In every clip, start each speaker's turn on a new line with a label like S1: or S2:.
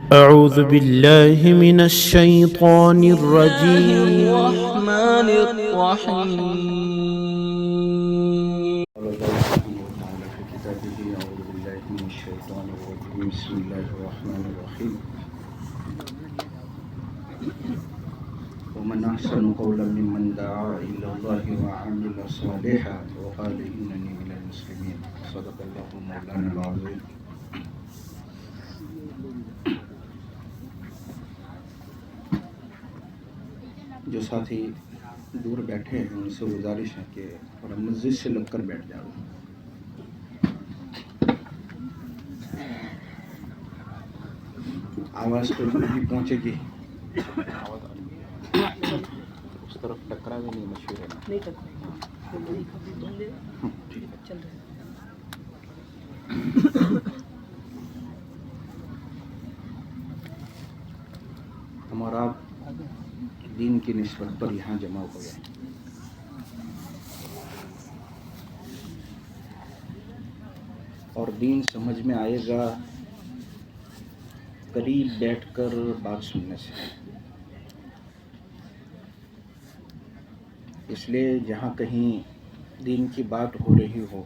S1: أعوذ بالله من الشيطان الرجيم.
S2: الرحمن الرحيم.
S3: قال الله سبحانه وتعالى في كتابه أعوذ بالله من الشيطان الرجيم بسم الله الرحمن الرحيم ومن أحسن قولا ممن دعا إلى الله وعمل صالحا وقال إنني من المسلمين صدق الله مولانا العظيم. جو ساتھی دور بیٹھے ہیں ان سے گزارش ہے کہ تھوڑا مسجد سے لگ کر بیٹھ جاؤ. آواز تو بھی پہنچے گی. اس طرف ٹکرا بھی نہیں مشہور ہے. ہم اور آپ دین کی نسبت پر یہاں جمع ہو گئے. اور دین سمجھ میں آئے گا قریب بیٹھ کر بات سننے سے. اس لیے جہاں کہیں دین کی بات ہو رہی ہو،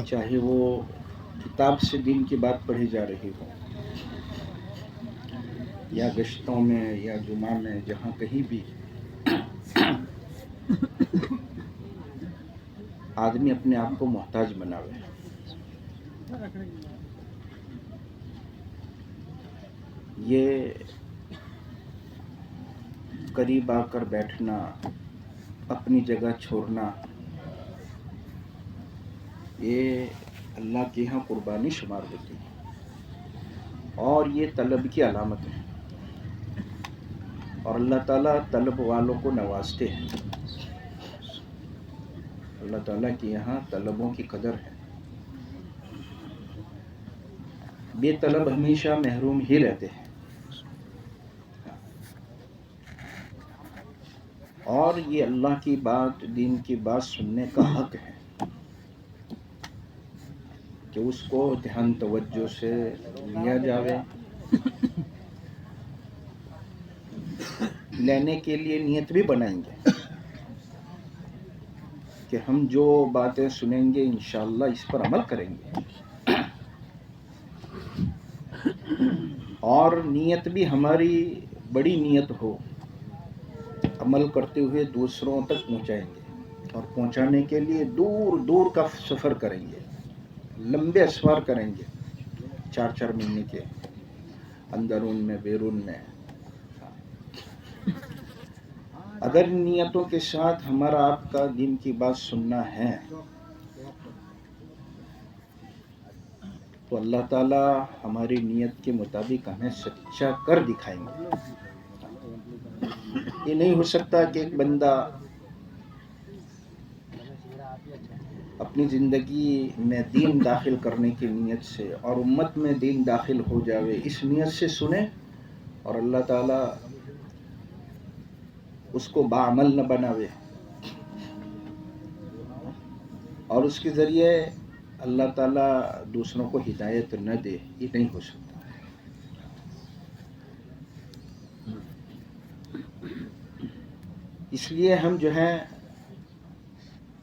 S3: چاہے وہ کتاب سے دین کی بات پڑھی جا رہی ہو یا گشتوں میں یا جمعہ میں، جہاں کہیں بھی آدمی اپنے آپ کو محتاج بناوے. یہ قریب آ کر بیٹھنا، اپنی جگہ چھوڑنا، یہ اللہ کے ہاں قربانی شمار ہوتی ہے اور یہ طلب کی علامت ہے. اور اللہ تعالیٰ طلب والوں کو نوازتے ہیں. اللہ تعالیٰ کے یہاں طلبوں کی قدر ہے. بے طلب ہمیشہ محروم ہی رہتے ہیں. اور یہ اللہ کی بات، دین کی بات سننے کا حق ہے کہ اس کو دھیان توجہ سے لیا جاوے. لینے کے لیے نیت بھی بنائیں گے کہ ہم جو باتیں سنیں گے انشاءاللہ اس پر عمل کریں گے. اور نیت بھی ہماری بڑی نیت ہو، عمل کرتے ہوئے دوسروں تک پہنچائیں گے. اور پہنچانے کے لیے دور دور کا سفر کریں گے، لمبے اسفار کریں گے، 4 مہینے کے، اندرون میں بیرون میں. اگر نیتوں کے ساتھ ہمارا آپ کا دین کی بات سننا ہے تو اللہ تعالیٰ ہماری نیت کے مطابق ہمیں سچا کر دکھائیں گے. یہ نہیں ہو سکتا کہ ایک بندہ اپنی زندگی میں دین داخل کرنے کی نیت سے اور امت میں دین داخل ہو جاوے، اس نیت سے سنے اور اللہ تعالیٰ اس کو باعمل نہ بناوے اور اس کے ذریعے اللہ تعالیٰ دوسروں کو ہدایت نہ دے. یہ نہیں ہو سکتا. اس لیے ہم جو ہیں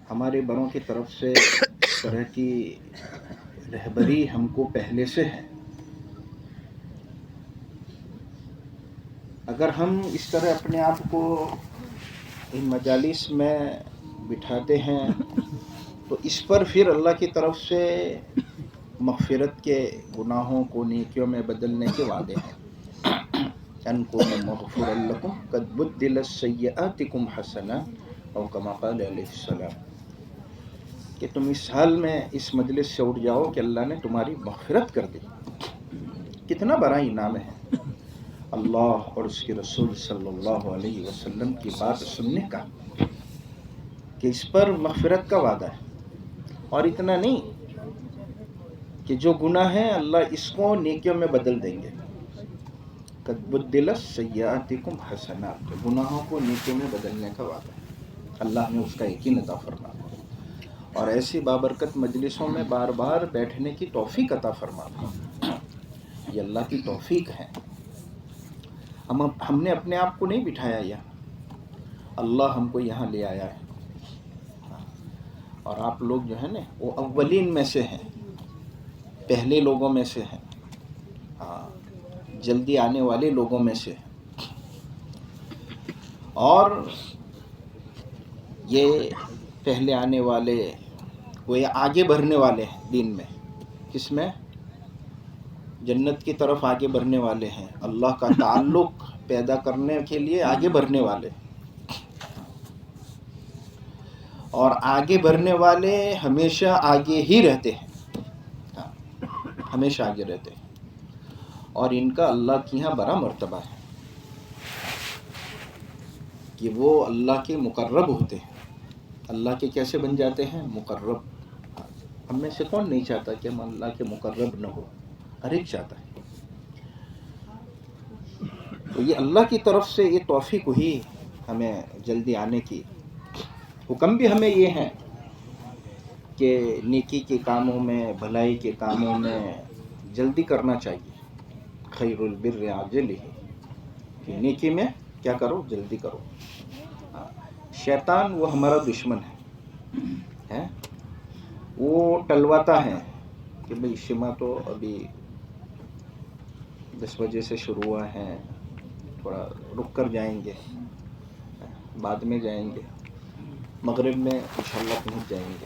S3: ہمارے بڑوں کی طرف سے اس طرح کی رہبری ہم کو پہلے سے ہے. اگر ہم اس طرح اپنے آپ کو ان مجالس میں بٹھاتے ہیں تو اس پر پھر اللہ کی طرف سے مغفرت کے، گناہوں کو نیکیوں میں بدلنے کے وعدے ہیں. ان کن مغفورا لکم قد بدلت سیئاتکم حسنات او کما قال علیہ السلام، کہ تم اس حال میں اس مجلس سے اٹھ جاؤ کہ اللہ نے تمہاری مغفرت کر دی. کتنا بڑا انعام ہے اللہ اور اس کے رسول صلی اللہ علیہ وسلم کی بات سننے کا، کہ اس پر مغفرت کا وعدہ ہے. اور اتنا نہیں کہ جو گناہ ہیں اللہ اس کو نیکیوں میں بدل دیں گے. قد بدلت سیئاتکم حسنات، گناہوں کو نیکیوں میں بدلنے کا وعدہ ہے. اللہ نے اس کا یقین عطا فرمایا. اور ایسی بابرکت مجلسوں میں بار بار بیٹھنے کی توفیق عطا فرما دے. یہ اللہ کی توفیق ہے. ہم نے اپنے آپ کو نہیں بٹھایا یہاں، اللہ ہم کو یہاں لے آیا ہے. اور آپ لوگ جو ہیں نا وہ اولین میں سے ہیں، پہلے لوگوں میں سے ہیں، جلدی آنے والے لوگوں میں سے ہیں. اور یہ پہلے آنے والے وہ یہ آگے بڑھنے والے ہیں دین میں. کس میں؟ جنت کی طرف آگے بڑھنے والے ہیں، اللہ کا تعلق پیدا کرنے کے لیے آگے بڑھنے والے. اور آگے بڑھنے والے ہمیشہ آگے ہی رہتے ہیں، ہمیشہ آگے رہتے ہیں. اور ان کا اللہ کے یہاں بڑا مرتبہ ہے کہ وہ اللہ کے مقرب ہوتے ہیں. اللہ کے کیسے بن جاتے ہیں؟ مقرب. ہم میں سے کون نہیں چاہتا کہ ہم اللہ کے مقرب نہ ہو؟ ہر ایک چاہتا ہے. تو یہ اللہ کی طرف سے یہ توفیق ہوئی ہمیں جلدی آنے کی. حکم بھی ہمیں یہ ہے کہ نیکی کے کاموں میں، بھلائی کے کاموں میں جلدی کرنا چاہیے. خیر البر عاجلہ، کہ نیکی میں کیا کرو؟ جلدی کرو. شیطان وہ ہمارا دشمن ہے، وہ ٹلواتا ہے کہ بھئی اجتماع تو ابھی 10 بجے سے شروع ہوا ہے، تھوڑا رک کر جائیں گے، بعد میں جائیں گے، مغرب میں انشاءاللہ پہنچ جائیں گے.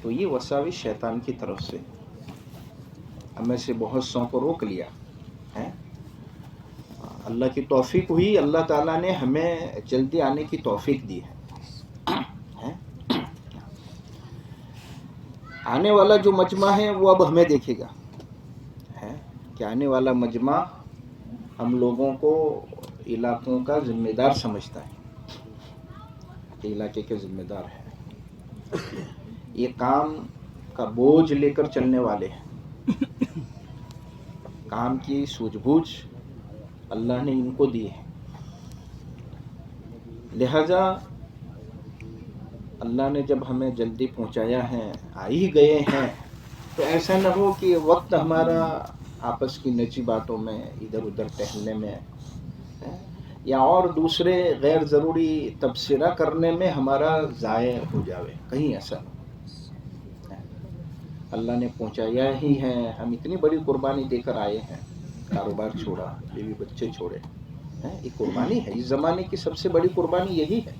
S3: تو یہ وساوس شیطان کی طرف سے ہمیں سے بہت سو کو روک لیا ہے. اللہ کی توفیق ہوئی، اللہ تعالیٰ نے ہمیں جلدی آنے کی توفیق دی ہے. آنے والا جو مجمع ہے وہ اب ہمیں دیکھے گا کہ آنے والا مجمع ہم لوگوں کو علاقوں کا ذمہ دار سمجھتا ہے، کہ علاقے کے ذمہ دار ہیں، یہ کام کا بوجھ لے کر چلنے والے ہیں. کام کی سوجھ بوجھ اللہ نے ان کو دی ہے. لہذا اللہ نے جب ہمیں جلدی پہنچایا ہے، آ ہی گئے ہیں، تو ایسا نہ ہو کہ وقت ہمارا آپس کی نجی باتوں میں، ادھر ادھر ٹہلنے میں، یا اور دوسرے غیر ضروری تبصرہ کرنے میں ہمارا ضائع ہو جاوے. کہیں ایسا نہ. اللہ نے پہنچایا ہی ہے. ہم اتنی بڑی قربانی دے کر آئے ہیں، کاروبار چھوڑا، بیوی بچے چھوڑے. یہ قربانی ہے. اس زمانے کی سب سے بڑی قربانی یہی ہے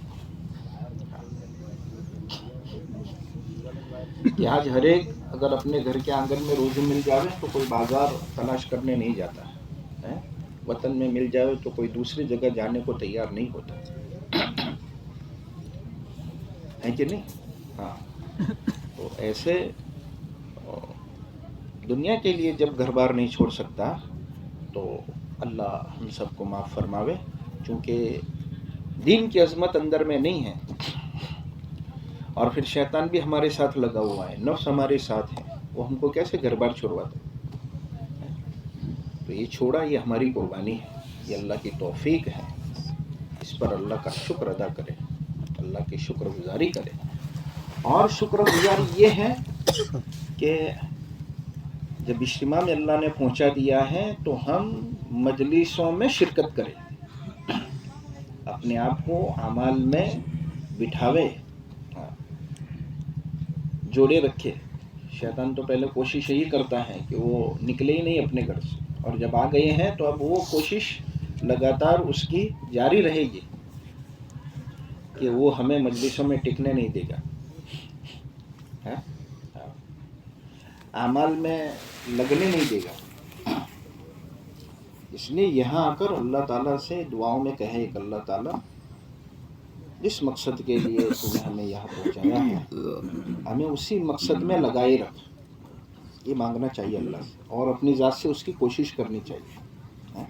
S3: کہ آج ہر ایک اگر اپنے گھر کے آنگن میں روزی مل جاوے تو کوئی بازار تلاش کرنے نہیں جاتا ہے. وطن میں مل جاوے تو کوئی دوسری جگہ جانے کو تیار نہیں ہوتا ہے کہ نہیں؟ ہاں. تو ایسے دنیا کے لیے جب گھر بار نہیں چھوڑ سکتا تو اللہ ہم سب کو معاف فرماوے. چونکہ دین کی عظمت اندر میں نہیں ہے، اور پھر شیطان بھی ہمارے ساتھ لگا ہوا ہے، نفس ہمارے ساتھ ہے، وہ ہم کو کیسے گھر بار چھوڑواتا ہے. تو یہ چھوڑا، یہ ہماری قربانی ہے، یہ اللہ کی توفیق ہے. اس پر اللہ کا شکر ادا کرے، اللہ کی شکر گزاری کرے. اور شکر گزاری یہ ہے کہ جب اجتماع میں اللہ نے پہنچا دیا ہے تو ہم مجلسوں میں شرکت کریں، اپنے آپ کو اعمال میں بٹھاوے، جوڑے رکھے. شیطان تو پہلے کوشش یہی کرتا ہے کہ وہ نکلے ہی نہیں اپنے گھر سے، اور جب آ گئے ہیں تو اب وہ کوشش لگاتار اس کی جاری رہے گی کہ وہ ہمیں مجلسوں میں ٹکنے نہیں دے گا، اعمال میں لگنے نہیں دے گا. اس لیے یہاں آ کر اللہ تعالیٰ سے دعاؤں میں کہے کہ اللہ تعالیٰ جس مقصد کے لیے تم نے ہمیں یہاں پہنچایا ہے ہمیں اسی مقصد میں لگائے رکھ. یہ مانگنا چاہیے اللہ سے، اور اپنی ذات سے اس کی کوشش کرنی چاہیے.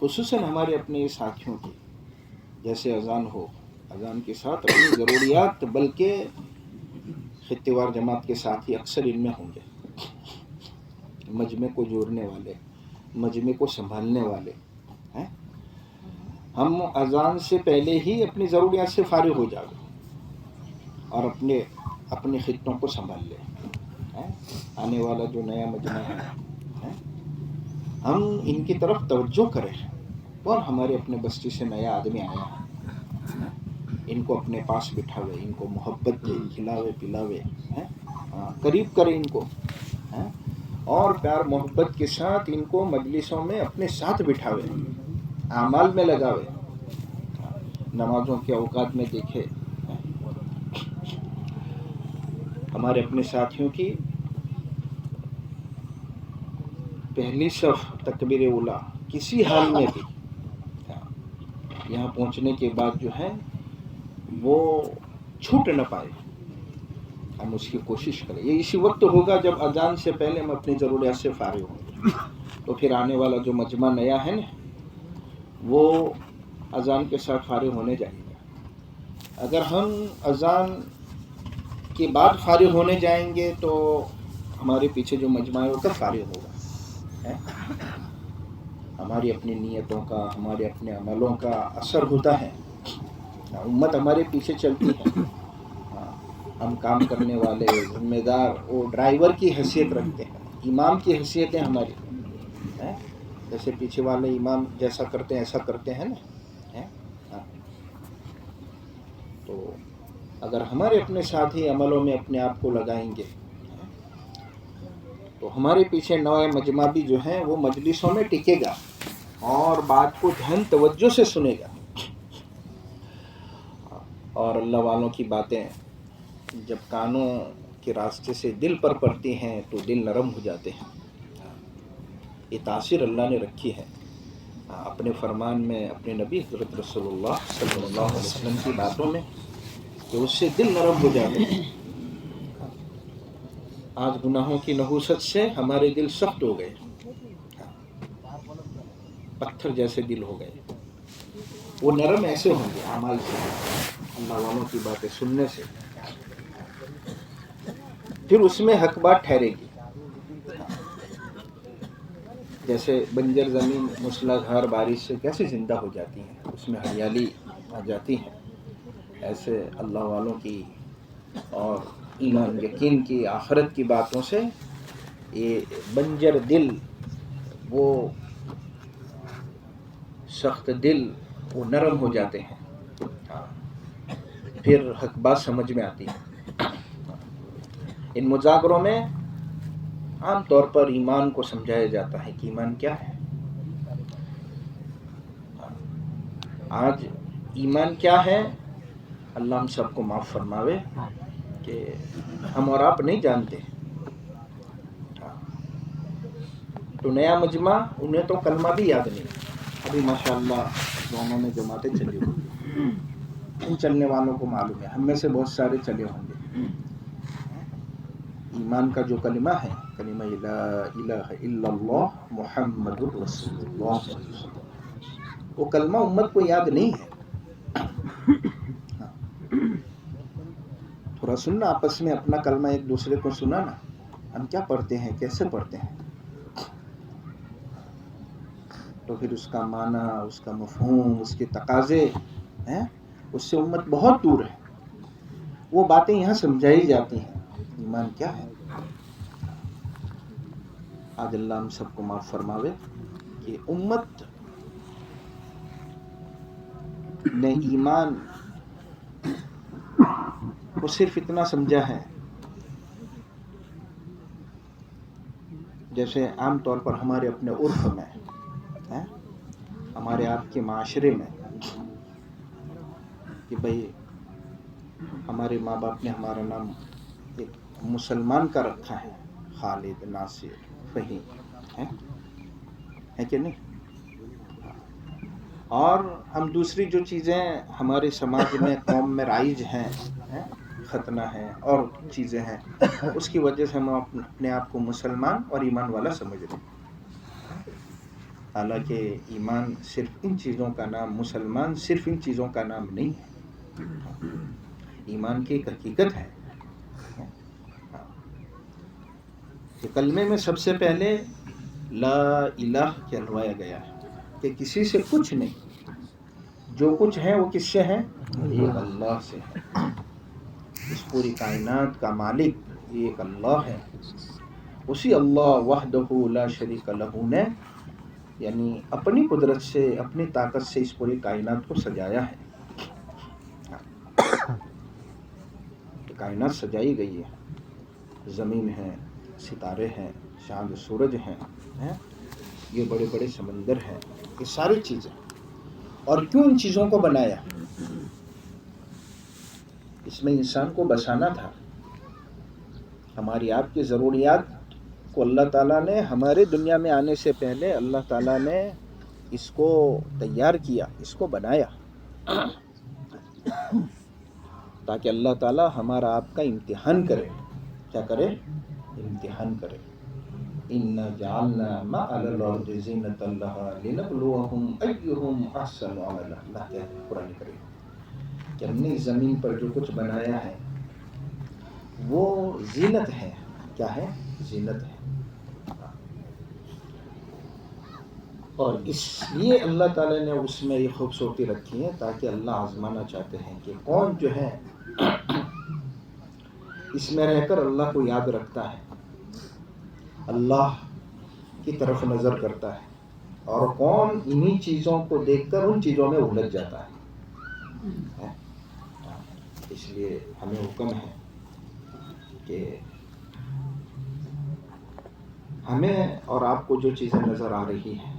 S3: خصوصاً ہمارے اپنے ساتھیوں کی، جیسے اذان ہو، اذان کے ساتھ اپنی ضروریات، بلکہ خطے وار جماعت کے ساتھی اکثر ان میں ہوں گے، مجمع کو جوڑنے والے، مجمع کو سنبھالنے والے. ہم اذان سے پہلے ہی اپنی ضروریات سے فارغ ہو جاؤ اور اپنے اپنے خطوں کو سنبھال لے. آنے والا جو نیا مجمع ہے ہم ان کی طرف توجہ کریں. اور ہمارے اپنے بستی سے نیا آدمی آیا ہے، ان کو اپنے پاس بٹھاوے، ان کو محبت دے، کھلاوے پلاوے، قریب کرے ان کو، اور پیار محبت کے ساتھ ان کو مجلسوں میں اپنے ساتھ بٹھاوے، اعمال میں لگاوے، نمازوں کے اوقات میں دیکھے. ہمارے اپنے ساتھیوں کی پہلی صف تکبیر اولیٰ کسی حال میں بھی یہاں پہنچنے کے بعد جو ہے وہ چھوٹ نہ پائے، ہم اس کی کوشش کریں. یہ اسی وقت ہوگا جب اذان سے پہلے ہم اپنی ضروریات سے فارغ ہوں گے. تو پھر آنے والا جو مجمع نیا ہے نا وہ اذان کے ساتھ فارغ ہونے جائے گا. اگر ہم اذان کے بعد فارغ ہونے جائیں گے تو ہمارے پیچھے جو مجمع ہے وہ کب فارغ ہوگا؟ ہماری اپنی نیتوں کا، ہمارے اپنے عملوں کا اثر ہوتا ہے. امت ہمارے پیچھے چلتی ہے. ہم کام کرنے والے، ذمہ دار، وہ ڈرائیور کی حیثیت رکھتے ہیں، امام کی حیثیت ہے ہماری. جیسے پیچھے والے امام جیسا کرتے ہیں ایسا کرتے ہیں نا. تو اگر ہمارے اپنے ساتھی عملوں میں اپنے آپ کو لگائیں گے تو ہمارے پیچھے نئے مجمع بھی جو ہے وہ مجلسوں میں ٹکے گا اور بات کو دھیان توجہ سے سنے گا. اور اللہ والوں کی باتیں جب کانوں کے راستے سے دل پر پڑتی ہیں تو دل نرم ہو جاتے ہیں. یہ تاثیر اللہ نے رکھی ہے اپنے فرمان میں، اپنے نبی حضرت رسول اللہ صلی اللہ علیہ وسلم کی باتوں میں، کہ اس سے دل نرم ہو جاتے ہیں. آج گناہوں کی نحوست سے ہمارے دل سخت ہو گئے، پتھر جیسے دل ہو گئے. وہ نرم ایسے ہوں گے اعمال سے، اللہ والوں کی باتیں سننے سے. پھر اس میں حق بات ٹھہرے گی. جیسے بنجر زمین موسلا دھار بارش سے کیسے زندہ ہو جاتی ہے، اس میں ہریالی آ جاتی ہے، ایسے اللہ والوں کی اور ایمان یقین کی آخرت کی باتوں سے یہ بنجر دل، وہ سخت دل، وہ نرم ہو جاتے ہیں. پھر حق بات سمجھ میں آتی ہے. ان مذاکروں میں عام طور پر ایمان کو سمجھایا جاتا ہے کہ ایمان کیا ہے. آج ایمان کیا ہے اللہ ہم سب کو معاف فرماوے کہ ہم اور آپ نہیں جانتے. تو نیا مجمع انہیں تو کلمہ بھی یاد نہیں. ابھی ماشاءاللہ دونوں میں جماعتیں چلی ہوئی، ان چلنے والوں کو معلوم ہے، ہم میں سے بہت سارے چلے ہوں گے. ایمان کا جو کلمہ ہے، کلمہ لا الہ الا اللہ محمد رسول اللہ، وہ کلمہ امت کو یاد نہیں ہے. تھوڑا سننا آپس میں اپنا کلمہ ایک دوسرے کو سنانا، ہم کیا پڑھتے ہیں، کیسے پڑھتے ہیں. تو پھر اس کا معنی، اس کا مفہوم، اس کے تقاضے اس سے امت بہت دور ہے. وہ باتیں یہاں سمجھائی جاتی ہیں. ایمان کیا ہے؟ آج اللہ ہم سب کو معاف فرماوے کہ امت نے ایمان کو صرف اتنا سمجھا ہے جیسے عام طور پر ہمارے اپنے عرف میں، ہمارے آپ کے معاشرے میں، کہ بھئی ہمارے ماں باپ نے ہمارا نام ایک مسلمان کا رکھا ہے، خالد، ناصر، فہیم، ہے کہ نہیں. اور ہم دوسری جو چیزیں ہمارے سماج میں، قوم میں رائج ہیں، ختنہ ہے اور چیزیں ہیں، اس کی وجہ سے ہم اپنے آپ کو مسلمان اور ایمان والا سمجھ رہے ہیں. حالانکہ ایمان صرف ان چیزوں کا نام، مسلمان صرف ان چیزوں کا نام نہیں ہے. ایمان کی ایک حقیقت ہے. کہ کلمے میں سب سے پہلے لا الہ کہلوایا گیا ہے کہ کسی سے کچھ نہیں، جو کچھ ہے وہ کس سے ہے؟ ایک اللہ سے ہے. اس پوری کائنات کا مالک ایک اللہ ہے. اسی اللہ وحدہ لا شریک لہ نے یعنی اپنی قدرت سے اپنی طاقت سے اس پوری کائنات کو سجایا ہے. کائنات سجائی گئی ہے. زمین ہے، ستارے ہیں، چاند سورج ہیں، یہ بڑے بڑے سمندر ہیں، یہ ساری چیزیں. اور کیوں ان چیزوں کو بنایا؟ اس میں انسان کو بسانا تھا. ہماری آپ کی ضروریات کو اللہ تعالیٰ نے ہمارے دنیا میں آنے سے پہلے اللہ تعالیٰ نے اس کو تیار کیا، اس کو بنایا تاکہ اللہ تعالیٰ ہمارا آپ کا امتحان کرے. کیا کرے؟ امتحان کرے. اِنَّا جَعَلْنَا مَا عَلَى الْأَرْضِ زِينَةً لَهَا لِنَبْلُوَهُمْ أَيُّهُمْ أَحْسَنُ عَمَلًا. اللہ کہتے ہیں قرآن کریم کہ ہم نے زمین پر جو کچھ بنایا ہے وہ زینت ہے. کیا ہے؟ زینت ہے. اور اس لیے اللہ تعالیٰ نے اس میں یہ خوبصورتی رکھی ہے تاکہ اللہ آزمانا چاہتے ہیں کہ کون جو ہے اس میں رہ کر اللہ کو یاد رکھتا ہے، اللہ کی طرف نظر کرتا ہے، اور کون انہی چیزوں کو دیکھ کر ان چیزوں میں الجھ جاتا ہے. اس لیے ہمیں حکم ہے کہ ہمیں اور آپ کو جو چیزیں نظر آ رہی ہیں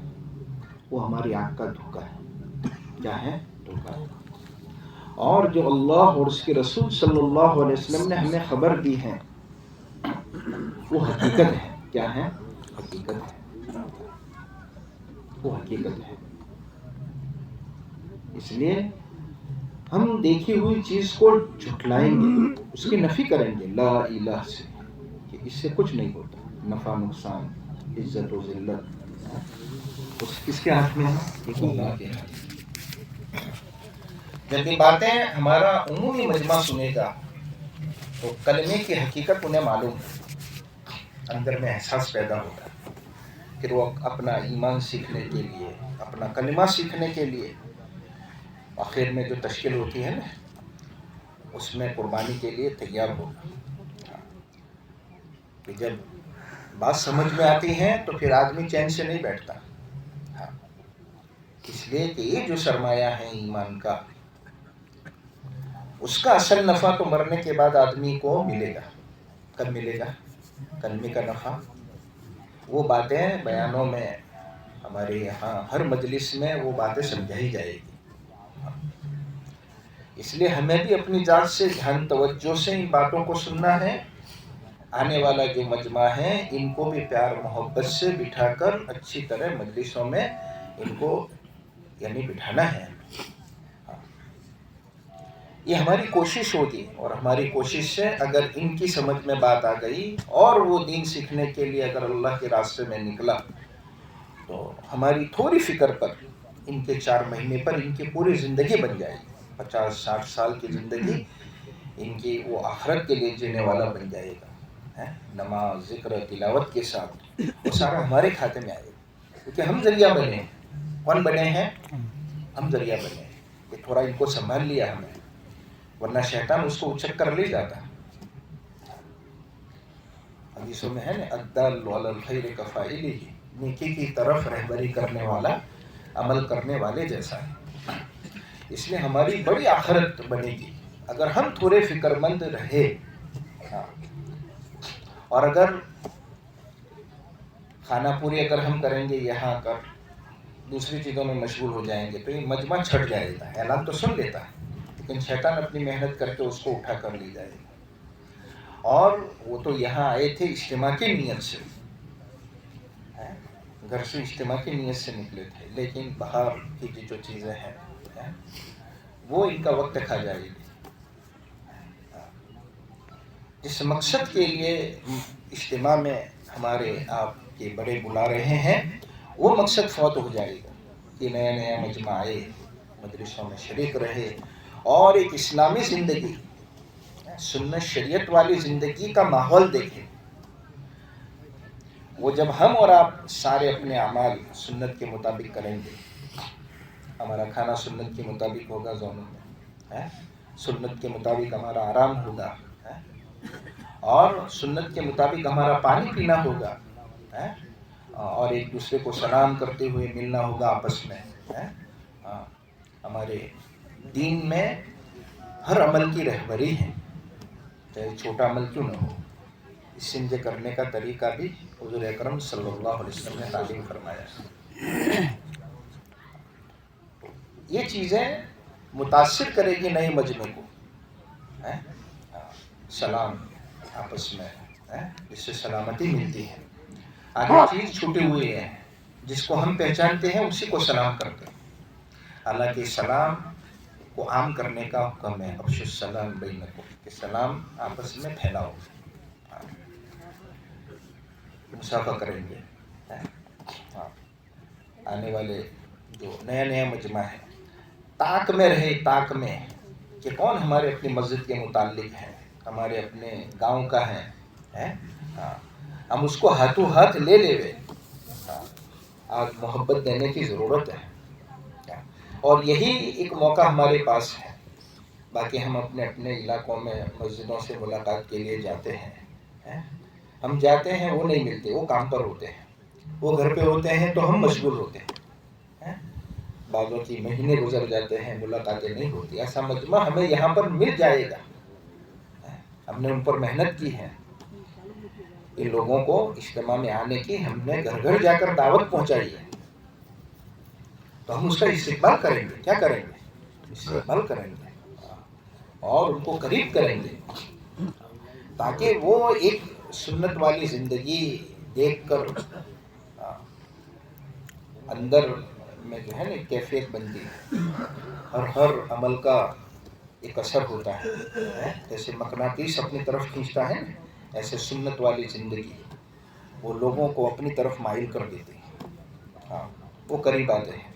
S3: وہ ہماری آنکھ کا دھوکہ ہے. کیا ہے؟ دھوکہ ہے. اور جو اللہ اور اس کے رسول صلی اللہ علیہ وسلم نے ہمیں خبر دی ہے وہ حقیقت ہے. کیا ہے؟ حقیقت ہے. وہ حقیقت ہے. اس لیے ہم دیکھی ہوئی چیز کو جھٹلائیں گے، اس کی نفی کریں گے لا الہ سے کہ اس سے کچھ نہیں ہوتا. نفع نقصان، عزت و ذلت کس کے ہاتھ میں ہے؟ ایک اللہ کے ہاتھ میں. جب یہ باتیں ہمارا عمومی مجمع سنے گا تو کلمے کی حقیقت انہیں معلوم ہے، اندر میں احساس پیدا ہوگا. پھر وہ اپنا ایمان سیکھنے کے لیے، اپنا کلمہ سیکھنے کے لیے آخر میں جو تشکیل ہوتی ہے نا اس میں قربانی کے لیے تیار ہوگا. کہ جب بات سمجھ میں آتی ہے تو پھر آدمی چین سے نہیں بیٹھتا. اس لیے کہ یہ جو سرمایہ ہے ایمان کا، اس کا اصل نفع تو مرنے کے بعد آدمی کو ملے گا. کب ملے گا؟ کلمے کا نفع. وہ باتیں بیانوں میں ہمارے یہاں ہر مجلس میں وہ باتیں سمجھائی جائے گی. اس لیے ہمیں بھی اپنی ذات سے دھیان توجہ سے ان باتوں کو سننا ہے. آنے والا جو مجمع ہے ان کو بھی پیار محبت سے بٹھا کر اچھی طرح مجلسوں میں ان کو یعنی بٹھانا ہے. یہ ہماری کوشش ہوگی، اور ہماری کوشش سے اگر ان کی سمجھ میں بات آ گئی اور وہ دین سیکھنے کے لیے اگر اللہ کے راستے میں نکلا تو ہماری تھوڑی فکر پر ان کے 4 مہینے پر ان کی پوری زندگی بن جائے گی. 50-60 سال کی زندگی ان کی وہ آخرت کے لیے جینے والا بن جائے گا. نماز، ذکر، تلاوت کے ساتھ وہ سارا ہمارے کھاتے میں آئے گا. کیونکہ ہم ذریعہ بنے ہیں. کون بنے ہیں؟ ہم ذریعہ بنے ہیں. کہ تھوڑا ان کو سنبھال لیا ہمیں، ورنہ شیطان اس کو اچک کر لے جاتا. حدیثوں میں ہے نا الدال علی الخیر کفاعلہ، نیکی کی طرف رہبری کرنے والا عمل کرنے والے جیسا ہے. اس لیے ہماری بڑی آخرت بنے گی اگر ہم تھوڑے فکر مند رہے. اور اگر خانہ پوری اگر ہم کریں گے یہاں کر دوسری چیزوں میں مشغول ہو جائیں گے تو یہ مجمع چھٹ جائے گا. اعلان تو سن لیتا ہے لیکن شیطان اپنی محنت کر کے اس کو اٹھا کر لے جائے گا. اور وہ تو یہاں آئے تھے اجتماع کی نیت سے، گھر سے اجتماع کی نیت سے نکلے تھے، لیکن باہر کی جو چیزیں ہیں وہ ان کا وقت کھا جائے گی. جس مقصد کے لیے اجتماع میں ہمارے آپ کے بڑے بلا رہے ہیں وہ مقصد فوت ہو جائے گا. کہ نیا نیا مجمع آئے، مجلسوں میں شریک رہے اور ایک اسلامی زندگی، سنت شریعت والی زندگی کا ماحول دیکھیں. وہ جب ہم اور آپ سارے اپنے اعمال سنت کے مطابق کریں گے، ہمارا کھانا سنت کے مطابق ہوگا زونوں میں، سنت کے مطابق ہمارا آرام ہوگا اور سنت کے مطابق ہمارا پانی پینا ہوگا اور ایک دوسرے کو سلام کرتے ہوئے ملنا ہوگا آپس میں. ہمارے دین میں ہر عمل کی رہبری ہے، چاہے چھوٹا عمل کیوں نہ ہو. استنجا کرنے کا طریقہ بھی حضور اکرم صلی اللہ علیہ وسلم نے تعلیم فرمایا. یہ چیزیں متاثر کرے گی نئے مجمع کو. سلام آپس میں جس سے سلامتی ملتی ہے. آگے چیز چھوٹے ہوئے ہیں، جس کو ہم پہچانتے ہیں اسی کو سلام کرتے ہیں. حالانکہ سلام کو عام کرنے کا حکم ہے. افشوا السلام بینکم، کہ سلام آپس میں پھیلاؤ. مسافہ کریں گے. آنے والے جو نیا مجمع ہے طاق میں رہے، طاق میں کہ کون ہمارے اپنی مسجد کے متعلق ہے، ہمارے اپنے گاؤں کا ہے، ہم اس کو ہاتھوں ہاتھ لے لے. آج محبت دینے کی ضرورت ہے اور یہی ایک موقع ہمارے پاس ہے. باقی ہم اپنے اپنے علاقوں میں مسجدوں سے ملاقات کے لیے جاتے ہیں. ہم جاتے ہیں، وہ نہیں ملتے، وہ کام پر ہوتے ہیں. وہ گھر پہ ہوتے ہیں تو ہم مشغول ہوتے ہیں. بعضوں کی مہینے گزر جاتے ہیں، ملاقاتیں نہیں ہوتی. ایسا مجمع ہمیں یہاں پر مل جائے گا. ہم نے ان پر محنت کی ہے. ان لوگوں کو اجتماع میں آنے کی ہم نے گھر گھر جا کر دعوت پہنچائی ہے. تو ہم اس کا استقبال کریں گے. کیا کریں گے؟ استقبال کریں گے اور ان کو قریب کریں گے، تاکہ وہ ایک سنت والی زندگی دیکھ کر اندر میں جو ہے نا کیفیت بنتی ہے. ہر عمل کا ایک اثر ہوتا ہے. جیسے مقناطیس اپنی طرف کھینچتا ہے، ایسے سنت والی زندگی وہ لوگوں کو اپنی طرف مائل کر دیتی ہے. وہ قریب آتے ہیں.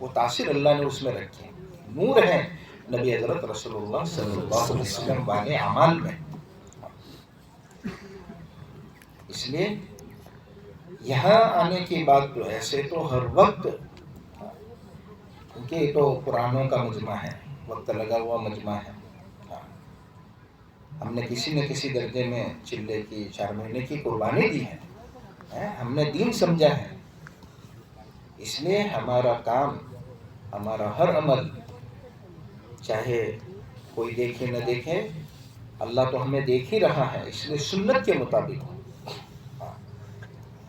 S3: وہ تاثیر اللہ نے اس میں رکھی ہے. نور ہے نبی حضرت رسول اللہ صلی اللہ علیہ وسلم والے اعمال میں. اس لیے یہاں آنے کی بات تو ایسے تو ہر وقت، کیونکہ یہ تو قرآنوں کا مجمع ہے، وقت لگا ہوا مجمع ہے. ہم نے کسی نہ کسی درجے میں چلے کی 4 مہینے کی قربانی دی ہے. ہم نے دین سمجھا ہے. اس لیے ہمارا کام، ہمارا ہر عمل، چاہے کوئی دیکھے نہ دیکھے، اللہ تو ہمیں دیکھ ہی رہا ہے. اس لیے سنت کے مطابق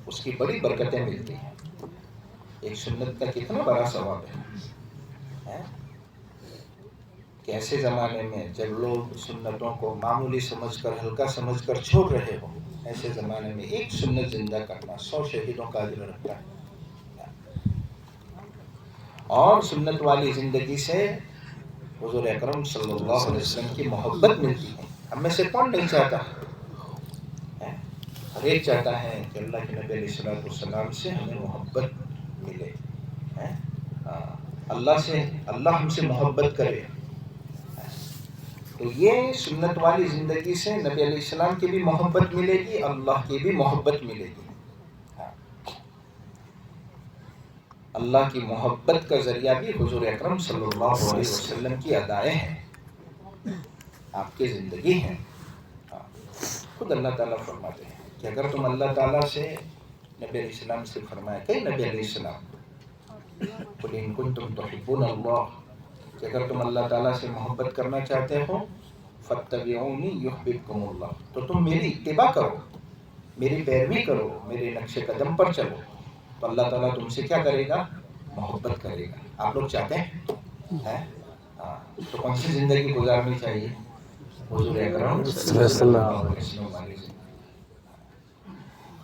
S3: اس کی بڑی برکتیں ملتی ہیں. ایک سنت کا کتنا بڑا ثواب ہے کہ ایسے زمانے میں جب لوگ سنتوں کو معمولی سمجھ کر، ہلکا سمجھ کر چھوڑ رہے ہوں، ایسے زمانے میں ایک سنت زندہ کرنا 100 شہیدوں کا اجر رکھتا ہے. اور سنت والی زندگی سے حضور اکرم صلی اللہ علیہ وسلم کی محبت ملتی ہے. ہم میں سے کون نہیں چاہتا؟ ہر ایک چاہتا ہے کہ اللہ کے نبی علیہ السلام سے ہمیں محبت ملے. اللہ ہم سے محبت کرے. تو یہ سنت والی زندگی سے نبی علیہ السلام کی بھی محبت ملے گی، اللہ کی بھی محبت ملے گی. اللہ کی محبت کا ذریعہ بھی حضور اکرم صلی اللہ علیہ وسلم کی ادائیں ہیں، آپ کی زندگی ہیں. خود اللہ تعالیٰ فرماتے ہیں کہ اگر تم اللہ تعالیٰ سے، نبی علیہ السلام سے فرمایا کہ نبی علیہ السلام قل ان کنتم تحبون اللہ، کہ اگر تم اللہ تعالیٰ سے محبت کرنا چاہتے ہو فاتبعونی یحببکم اللہ، تو تم میری اتباع کرو، میری پیروی کرو، میرے نقش قدم پر چلو، تو اللہ تعالیٰ تم سے کیا کرے گا؟ محبت کرے گا. آپ لوگ چاہتے ہیں؟ تو کون سی زندگی گزارنی چاہیے؟ حضور اکرم صلی اللہ علیہ وسلم والی زندگی.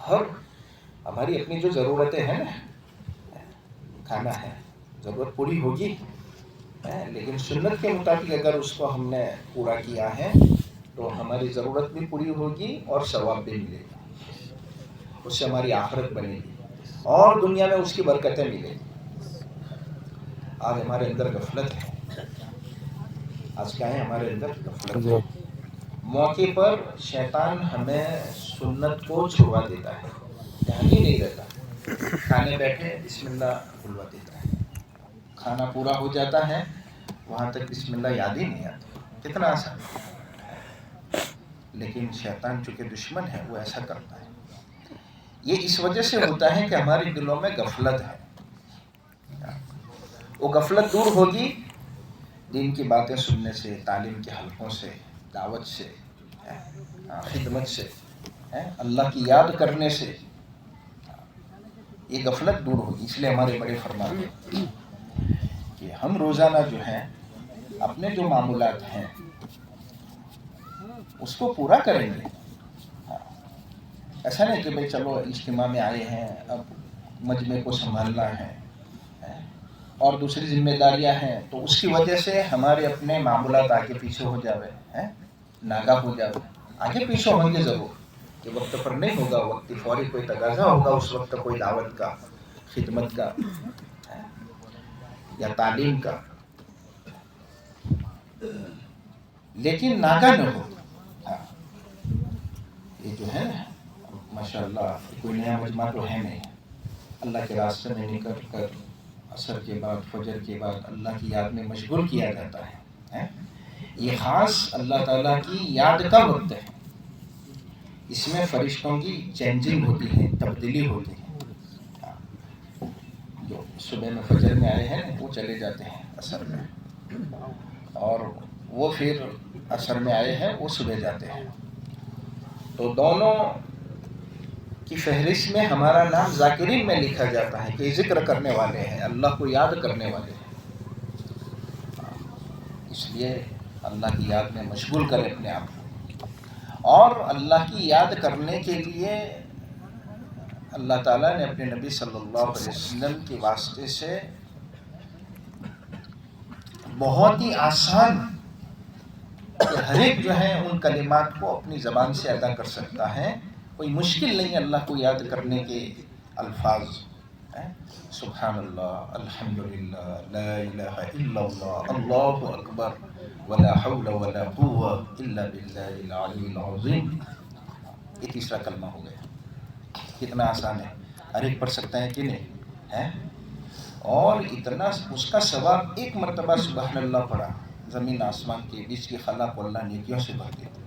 S3: ہر ہماری اپنی جو ضرورتیں ہیں نا، کھانا ہے، ضرورت پوری ہوگی، لیکن سنت کے مطابق اگر اس کو ہم نے پورا کیا ہے تو ہماری ضرورت بھی پوری ہوگی اور ثواب بھی ملے گا. اس سے ہماری آخرت بنے گی اور دنیا میں اس کی برکتیں ملے گی. آج ہمارے اندر غفلت ہے. آج کیا ہے ہمارے اندر؟ غفلت ہے. موقع پر شیطان ہمیں سنت کو چھڑوا دیتا ہے، دھیان ہی نہیں رہتا. کھانے بیٹھے بسم اللہ بلوا دیتا ہے، کھانا پورا ہو جاتا ہے، وہاں تک بسم اللہ یاد ہی نہیں آتا. کتنا آسان ہے. لیکن شیطان چونکہ دشمن ہے وہ ایسا کرتا ہے. یہ اس وجہ سے ہوتا ہے کہ ہمارے دلوں میں غفلت ہے. وہ غفلت دور ہوگی دین کی باتیں سننے سے، تعلیم کے حلقوں سے، دعوت سے، خدمت سے، اللہ کی یاد کرنے سے. یہ غفلت دور ہوگی. اس لیے ہمارے بڑے فرماتے ہیں کہ ہم روزانہ جو ہیں اپنے جو معمولات ہیں اس کو پورا کریں گے. ایسا نہیں کہ بھئی چلو اجتماع میں آئے ہیں اب مجمع کو سنبھالنا ہے اور دوسری ذمہ داریاں ہیں تو اس کی وجہ سے ہمارے اپنے معمولات آگے پیچھے ہو جاوے، ناگا ہو جاوے. آگے پیچھے ہوں گے ضرور کہ وقت پر نہیں ہوگا، وقت فوری کوئی تقاضا ہوگا اس وقت کوئی دعوت کا، خدمت کا یا تعلیم کا، لیکن ناگا نہ ہو. یہ جو ہے ماشاءاللہ کوئی نیا مجمع تو ہے نہیں. اللہ کے راستے میں نکل کر عصر کے بعد، فجر کے بعد اللہ کی یاد میں مشغول کیا جاتا ہے. یہ خاص اللہ تعالیٰ کی یاد کا وقت ہے. اس میں فرشتوں کی چینجنگ ہوتی ہے، تبدیلی ہوتی ہے. جو صبح میں فجر میں آئے ہیں وہ چلے جاتے ہیں عصر میں، اور وہ پھر عصر میں آئے ہیں وہ صبح جاتے ہیں. تو دونوں کی فہرست میں ہمارا نام ذاکرین میں لکھا جاتا ہے کہ ذکر کرنے والے ہیں، اللہ کو یاد کرنے والے ہیں. اس لیے اللہ کی یاد میں مشغول کریں اپنے آپ کو. اور اللہ کی یاد کرنے کے لیے اللہ تعالیٰ نے اپنے نبی صلی اللہ علیہ وسلم کے واسطے سے بہت ہی آسان کہ ہر ایک جو ہے ان کلمات کو اپنی زبان سے ادا کر سکتا ہے. کوئی مشکل نہیں اللہ کو یاد کرنے کے الفاظ. سبحان اللہ، الحمدللہ، لا الہ الا اللہ، اللہ اکبر، ولا حول ولا قوة الا باللہ العلی العظیم. یہ تیسرا کلمہ ہو گیا. کتنا آسان ہے، ہر ایک پڑھ سکتا ہے کہ نہیں؟ اور اتنا اس کا ثواب ایک مرتبہ سبحان اللہ پڑھا، زمین آسمان کے بیچ کی خلا کو اللہ نیکیوں سے بھر دیتا.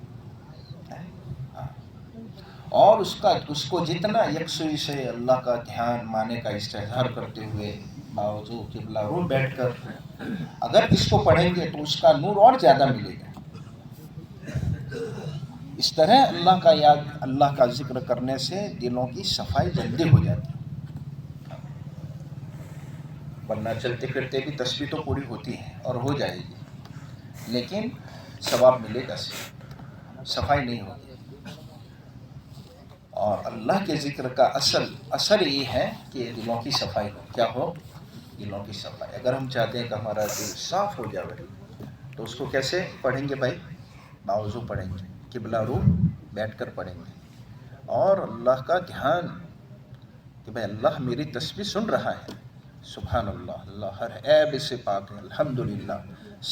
S3: اور اس کو جتنا یکسوئی سے اللہ کا دھیان مانے کا استحضار کرتے ہوئے باوضو قبلہ رو بیٹھ کر اگر اس کو پڑھیں گے تو اس کا نور اور زیادہ ملے گا. اس طرح اللہ کا یاد، اللہ کا ذکر کرنے سے دلوں کی صفائی جلدی ہو جاتی ہے. ورنہ چلتے پھرتے بھی تسبیح تو پوری ہوتی ہے اور ہو جائے گی، لیکن ثواب ملے گا، صفائی نہیں ہوگی. اور اللہ کے ذکر کا اثر یہ ہے کہ دلوں کی صفائی ہو. کیا ہو؟ دلوں کی صفائی. اگر ہم چاہتے ہیں کہ ہمارا دل صاف ہو جائے تو اس کو کیسے پڑھیں گے بھائی؟ باوضو پڑھیں گے، قبلہ رو بیٹھ کر پڑھیں گے، اور اللہ کا دھیان کہ بھائی اللہ میری تسبیح سن رہا ہے. سبحان اللہ، اللہ ہر عیب سے پاک ہے، الحمدللہ،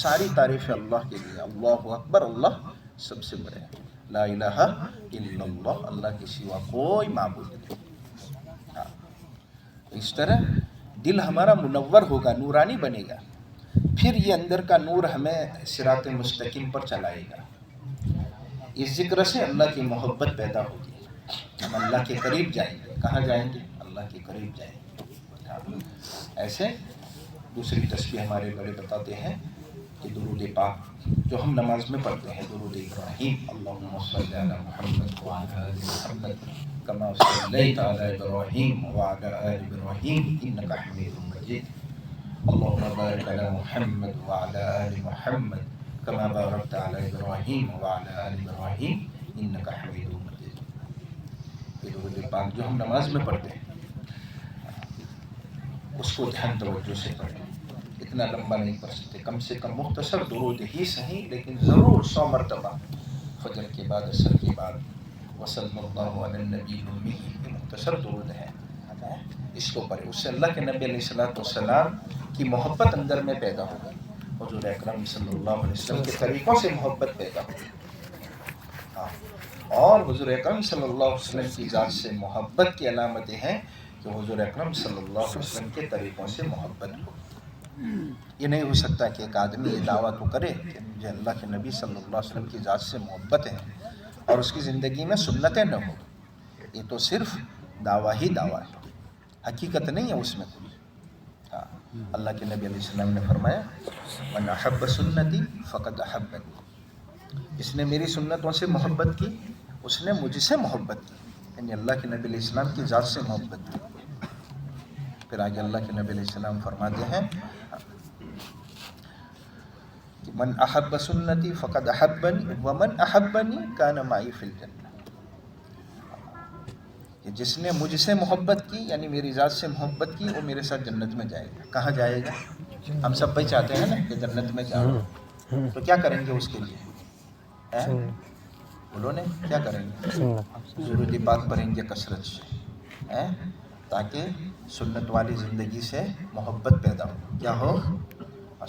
S3: ساری تعریف اللہ کے لیے، اللہ اکبر، اللہ سب سے بڑے ہیں، لا الہ الا اللہ، اللہ کے سوا کوئی معبود نہیں. اس طرح دل ہمارا منور ہوگا، نورانی بنے گا. پھر یہ اندر کا نور ہمیں صراط مستقیم پر چلائے گا. اس ذکر سے اللہ کی محبت پیدا ہوگی، ہم اللہ کے قریب جائیں گے. کہاں جائیں گے؟ اللہ کے قریب جائیں گے. ایسے دوسری تسبیح ہمارے بڑے بتاتے ہیں کہ درود پاک جو ہم نماز میں پڑھتے ہیں، درود ابراہیم، اللہم صلی علی محمد وعلی آل محمد کما صلیت علی ابراہیم وعلی آل ابراہیم انک حمید مجید. اللہم بارک علی محمد وعلی آل محمد کما بارکت علی ابراہیم وعلی آل ابراہیم انک حمید مجید. یہ درود پاک جو ہم نماز میں پڑھتے ہیں اس کو دھیان توجہ سے پڑھیں. اتنا لمبا نہیں پڑھ سکتے، کم سے کم مختصر درود ہی صحیح، لیکن ضرور 100 مرتبہ فجر کے بعد، عصر کے بعد، وصلی اللہ علی النبی الامی، یہ مختصر درود ہے، اس کو پڑھیں. اس سے اللہ کے نبی علیہ السلام کی محبت اندر میں پیدا ہوگی، حضور اکرم صلی اللہ علیہ وسلم کے طریقوں سے محبت پیدا ہوگی، اور حضور اکرم صلی اللہ علیہ وسلم کی ذات سے محبت کی علامتیں ہیں کہ حضور اکرم صلی اللہ علیہ وسلم کے طریقوں سے محبت ہو. یہ نہیں ہو سکتا کہ ایک آدمی یہ دعویٰ تو کرے کہ مجھے اللہ کے نبی صلی اللہ علیہ وسلم کی ذات سے محبت ہے اور اس کی زندگی میں سنتیں نہ ہوں. یہ تو صرف دعویٰ ہی دعویٰ ہے، حقیقت نہیں ہے اس میں کوئی. ہاں، اللہ کے نبی علیہ السلام نے فرمایا من احب سنتی فقد احبنی، جس نے میری سنتوں سے محبت کی اس نے مجھ سے محبت کی، یعنی اللہ کے نبی علیہ السلام کی ذات سے محبت کی. پھر آگے اللہ کے نبی علیہ السلام فرماتے ہیں کہ من احب سنتی فقد احبنی ومن احبنی کان معی فی الجنہ، کہ جس نے مجھ سے محبت کی یعنی میری ذات سے محبت کی وہ میرے ساتھ جنت میں جائے گا. کہاں جائے گا؟ ہم سب بھائی چاہتے ہیں نا کہ جنت میں جاؤ، تو کیا کریں گے اس کے لیے؟ بولو نے کیا کریں گے؟ درود پاک پڑھیں گے کثرت سے، تاکہ سنت والی زندگی سے محبت پیدا ہو. کیا ہو؟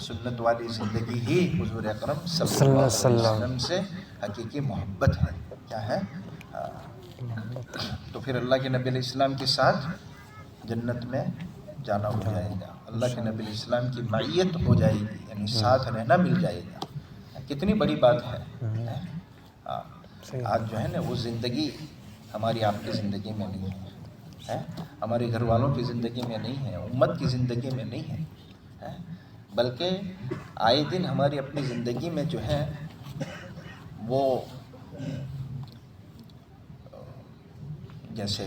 S3: سنت والی زندگی ہی حضور اکرم صلی اللہ علیہ وسلم سے حقیقی محبت ہے. کیا ہے؟ تو پھر اللہ کے نبی علیہ السلام کے ساتھ جنت میں جانا ہو جائے گا، اللہ کے نبی علیہ السلام کی معیت ہو جائے گی، یعنی ساتھ رہنا مل جائے گا. کتنی بڑی بات ہے. آج جو ہے نا وہ زندگی ہماری آپ کی زندگی میں نہیں ہے، ہمارے گھر والوں کی زندگی میں نہیں ہے، امت کی زندگی میں نہیں ہے، بلکہ آئے دن ہماری اپنی زندگی میں جو ہے وہ جیسے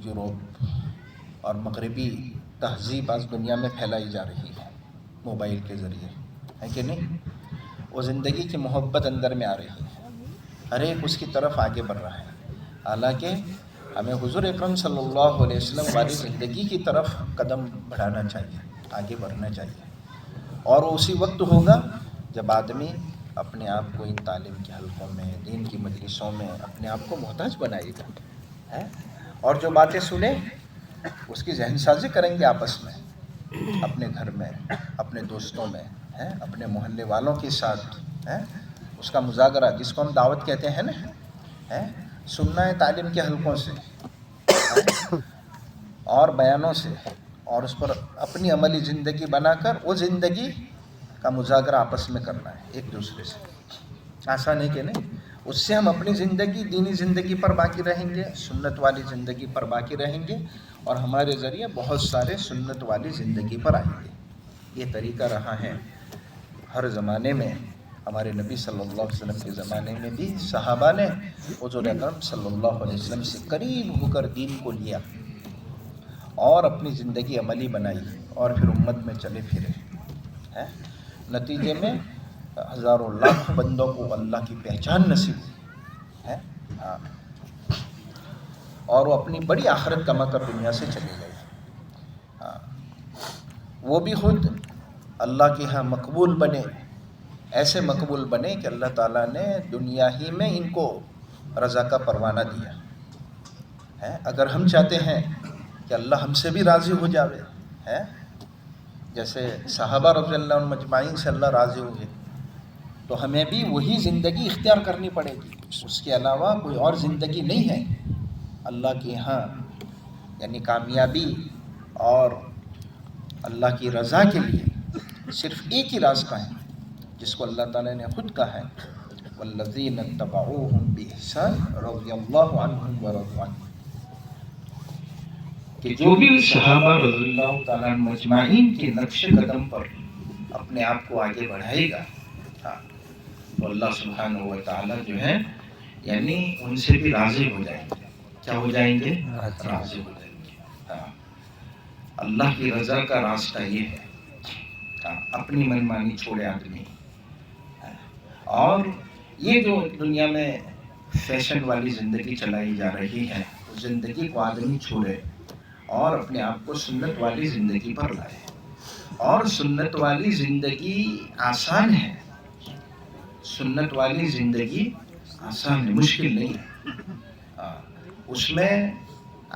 S3: یوروپ اور مغربی تہذیب آج دنیا میں پھیلائی جا رہی ہے موبائل کے ذریعے، ہے کہ نہیں؟ وہ زندگی کی محبت اندر میں آ رہی ہے، ہر ایک اس کی طرف آگے بڑھ رہا ہے. حالانکہ ہمیں حضور اکرم صلی اللہ علیہ وسلم والی زندگی کی طرف قدم بڑھانا چاہیے، آگے بڑھنا چاہیے. اور وہ اسی وقت ہوگا جب آدمی اپنے آپ کو ان تعلیم کے حلقوں میں، دین کی مجلسوں میں اپنے آپ کو محتاج بنائے گا، اور جو باتیں سنیں اس کی ذہن سازی کریں گے آپس میں، اپنے گھر میں، اپنے دوستوں میں، اپنے محلے والوں کے ساتھ، اس کا مذاکرہ جس کو ہم دعوت کہتے ہیں نا، سننا ہے تعلیم کے حلقوں سے اور بیانوں سے، اور اس پر اپنی عملی زندگی بنا کر وہ زندگی کا مذاکرہ آپس میں کرنا ہے ایک دوسرے سے. آسان ہے کہ نہیں؟ اس سے ہم اپنی زندگی، دینی زندگی پر باقی رہیں گے، سنت والی زندگی پر باقی رہیں گے، اور ہمارے ذریعے بہت سارے سنت والی زندگی پر آئیں گے. یہ طریقہ رہا ہے ہر زمانے میں. ہمارے نبی صلی اللہ علیہ وسلم کے زمانے میں بھی صحابہ نے حضور اکرم صلی اللہ علیہ وسلم سے قریب ہو کر دین کو لیا اور اپنی زندگی عملی بنائی، اور پھر امت میں چلے پھرے. نتیجے میں ہزاروں لاکھ بندوں کو اللہ کی پہچان نصیب ہوئی، اور وہ اپنی بڑی آخرت کما کر دنیا سے چلے گئے. وہ بھی خود اللہ کے ہاں مقبول بنے، ایسے مقبول بنے کہ اللہ تعالیٰ نے دنیا ہی میں ان کو رضا کا پروانہ دیا. اگر ہم چاہتے ہیں کہ اللہ ہم سے بھی راضی ہو جاوے، جیسے صحابہ رضی اللہ عنہم مجمعین سے اللہ راضی ہوئے، تو ہمیں بھی وہی زندگی اختیار کرنی پڑے گی. اس کے علاوہ کوئی اور زندگی نہیں ہے اللہ کے ہاں، یعنی کامیابی اور اللہ کی رضا کے لیے صرف ایک ہی راستہ ہے جس کو اللہ تعالیٰ نے خود کہا ہے والذین اتبعوہم بإحسان رضی اللہ عنہم ورضوا عنہ، کہ جو بھی صحابہ رضی اللہ تعالیٰ مجمعین کے نقش قدم پر اپنے آپ کو آگے بڑھائے گا، تو اللہ سبحانہ و تعالیٰ جو ہے یعنی ان سے بھی راضی ہو جائیں گے. کیا ہو جائیں گے؟ راضی ہو جائیں گے. اللہ کی رضا کا راستہ یہ ہے، اپنی منمانی چھوڑے آدمی. اور یہ جو دنیا میں فیشن والی زندگی چلائی جا رہی ہے، اس زندگی کو آدمی چھوڑے اور اپنے آپ کو سنت والی زندگی پر لائے. اور سنت والی زندگی آسان ہے، سنت والی زندگی آسان ہے، مشکل نہیں ہے. اس میں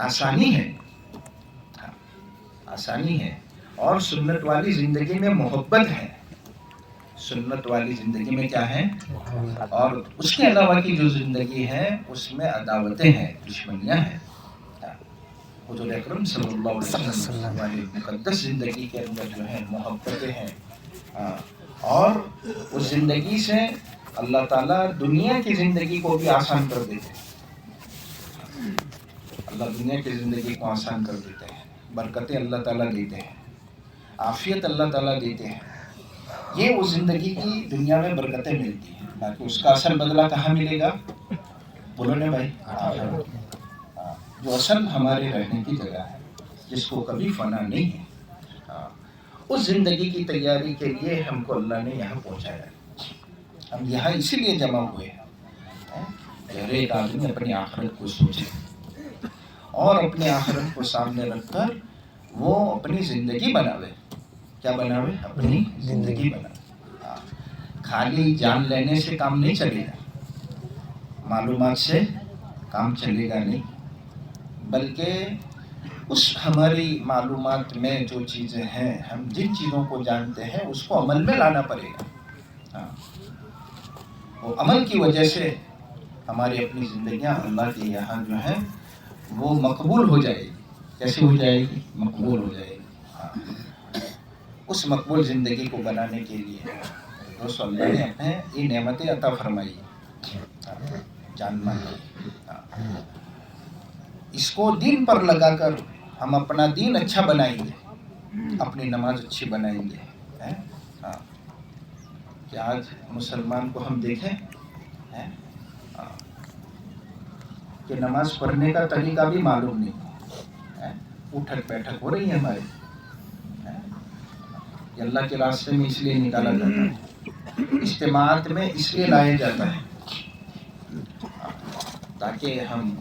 S3: آسانی ہے، آسانی ہے. اور سنت والی زندگی میں محبت ہے. سنت والی زندگی میں کیا ہے؟ اور اس کے علاوہ کی جو زندگی ہے اس میں عداوتیں ہیں، دشمنیاں ہیں. حضور اکرم صلی اللہ علیہ وسلم والی مقدس زندگی کے اندر جو ہے محبتیں ہیں، اور اس زندگی سے اللہ تعالیٰ دنیا کی زندگی کو بھی آسان کر دیتے ہیں، اللہ دنیا کی زندگی کو آسان کر دیتے ہیں، برکتیں اللہ تعالیٰ دیتے ہیں، عافیت اللہ تعالیٰ دیتے ہیں. یہ اس زندگی کی دنیا میں برکتیں ملتی ہیں، باقی اس کا اصل بدلہ کہاں ملے گا؟ بولو نا بھائی، جو اصل ہمارے رہنے کی جگہ ہے، جس کو کبھی فنا نہیں ہے. اس زندگی کی تیاری کے لیے ہم کو اللہ نے یہاں پہنچایا. ہم یہاں اسی لیے جمع ہوئے ہیں کہ ہر ایک آدمی اپنی آخرت کو سوچے اور اپنی آخرت کو سامنے رکھ کر وہ اپنی زندگی بناوے. کیا بناوے؟ اپنی زندگی بناوے. خالی جان لینے سے کام نہیں چلے گا، معلومات سے کام چلے گا نہیں، بلکہ اس ہماری معلومات میں جو چیزیں ہیں، ہم جن چیزوں کو جانتے ہیں اس کو عمل میں لانا پڑے گا. وہ عمل کی وجہ سے ہماری اپنی زندگیاں اللہ کے یہاں جو ہیں وہ مقبول ہو جائے گی. کیسے ہو جائے گی؟ مقبول ہو جائے گی. اس مقبول زندگی کو بنانے کے لیے دوست اللہ نے ہمیں یہ نعمتیں عطا فرمائی. جان مان اس کو دین پر لگا کر ہم اپنا دین اچھا بنائیں گے، اپنی نماز اچھی بنائیں گے. کہ آج مسلمان کو ہم دیکھیں کہ نماز پڑھنے کا طریقہ بھی معلوم نہیں، اٹھک بیٹھک ہو رہی ہے ہماری. یہ اللہ کے راستے میں اس لیے نکالا جاتا ہے، اجتماعات میں اس لیے لایا جاتا ہے تاکہ ہم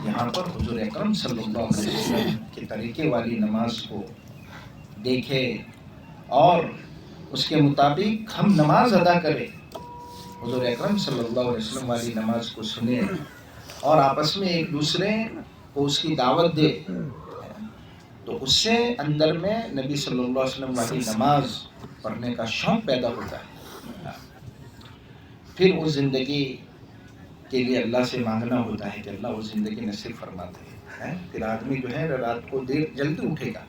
S3: یہاں پر حضور اکرم صلی اللہ علیہ وسلم کے طریقے والی نماز کو دیکھیں اور اس کے مطابق ہم نماز ادا کریں. حضور اکرم صلی اللہ علیہ وسلم والی نماز کو سنیں اور آپس میں ایک دوسرے کو اس کی دعوت دے، تو اس سے اندر میں نبی صلی اللہ علیہ وسلم والی نماز پڑھنے کا شوق پیدا ہوتا ہے. پھر اس زندگی کے لیے اللہ سے مانگنا ہوتا ہے کہ اللہ وہ زندگی نصیب فرماتے ہیں. پھر آدمی جو ہے رات کو جلدی اٹھے گا،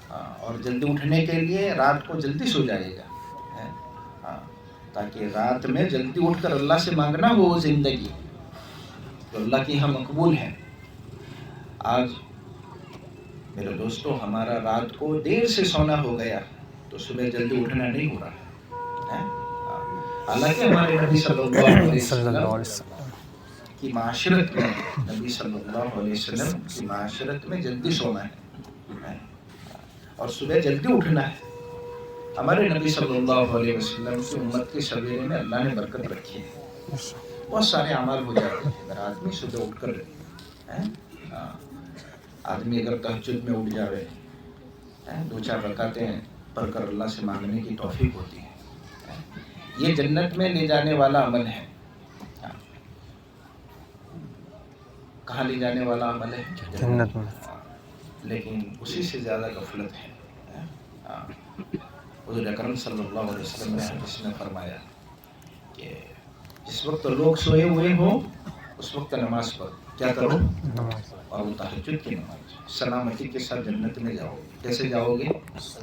S3: اور جلدی اٹھنے کے لیے رات کو جلدی سو جائے گا، تاکہ رات میں جلدی اٹھ کر اللہ سے مانگنا ہو وہ زندگی تو اللہ کی یہاں مقبول ہے. آج میرے دوستو ہمارا رات کو دیر سے سونا ہو گیا تو صبح جلدی اٹھنا نہیں ہو رہا. حالانکہ ہمارے نبی صلی اللہ علیہ وسلم کی معاشرت میں، نبی صلی اللہ علیہ وسلم کی معاشرت میں جلدی سونا ہے اور صبح جلدی اٹھنا ہے. ہمارے نبی صلی اللہ علیہ وسلم کی امت کے سویرے میں اللہ نے برکت رکھی ہے. بہت سارے اعمال ہو جاتے ہیں اگر آدمی صبح اٹھ کر آدمی اگر تہجد میں اٹھ جاوے، 2-4 رکعتیں پڑھ کر اللہ سے مانگنے کی توفیق ہوتی ہے. یہ جنت میں لے جانے والا عمل ہے. کہاں لے جانے والا عمل ہے؟ جنت میں. لیکن اسی سے زیادہ غفلت ہے. حضور اکرم صلی اللہ علیہ وسلم نے حدیث میں فرمایا کہ جس وقت لوگ سوئے ہوئے ہوں اس وقت نماز پڑھو. کیا کرو؟ اور وہ تہجد کی نماز. سلامتی کے ساتھ جنت میں جاؤ گے. کیسے جاؤ گے؟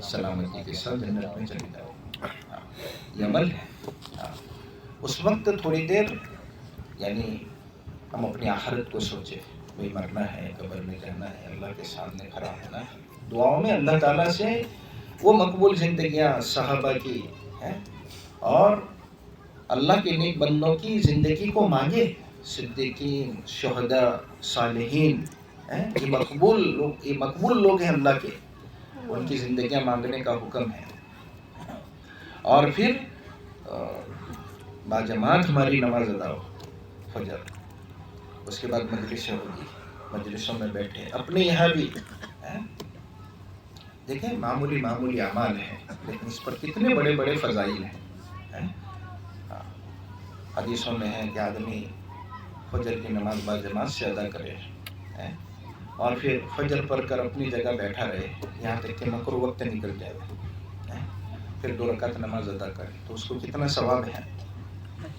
S3: سلامتی کے ساتھ جنت میں چلے جاؤ گے. یہ عمل ہے. اس وقت تھوڑی دیر یعنی ہم اپنی آخرت کو سوچیں. بھئی مرنا ہے، قبر میں جانا ہے، اللہ کے سامنے کھڑا ہونا ہے. دعاؤں میں اللہ تعالیٰ سے وہ مقبول زندگیاں صحابہ کی ہیں اور اللہ کے نیک بندوں کی زندگی کو مانگے. صدیقین، شہداء، صالحین، یہ مقبول لوگ ہیں اللہ کے، ان کی زندگیاں مانگنے کا حکم ہے. اور پھر باجماعت ہماری نماز ادا ہو فجر. اس کے بعد مجلسیں ہوگی، مجلسوں میں بیٹھے. اپنے یہاں بھی دیکھیں معمولی اعمال ہیں لیکن اس پر کتنے بڑے بڑے فضائل ہیں. حدیثوں میں ہے کہ آدمی فجر کی نماز باجماعت سے ادا کرے اور پھر فجر پڑھ کر اپنی جگہ بیٹھا رہے یہاں تک کہ مکرو وقت نکل جائے، پھر 2 رکعت نماز ادا کرے تو اس کو کتنا ثواب ہے؟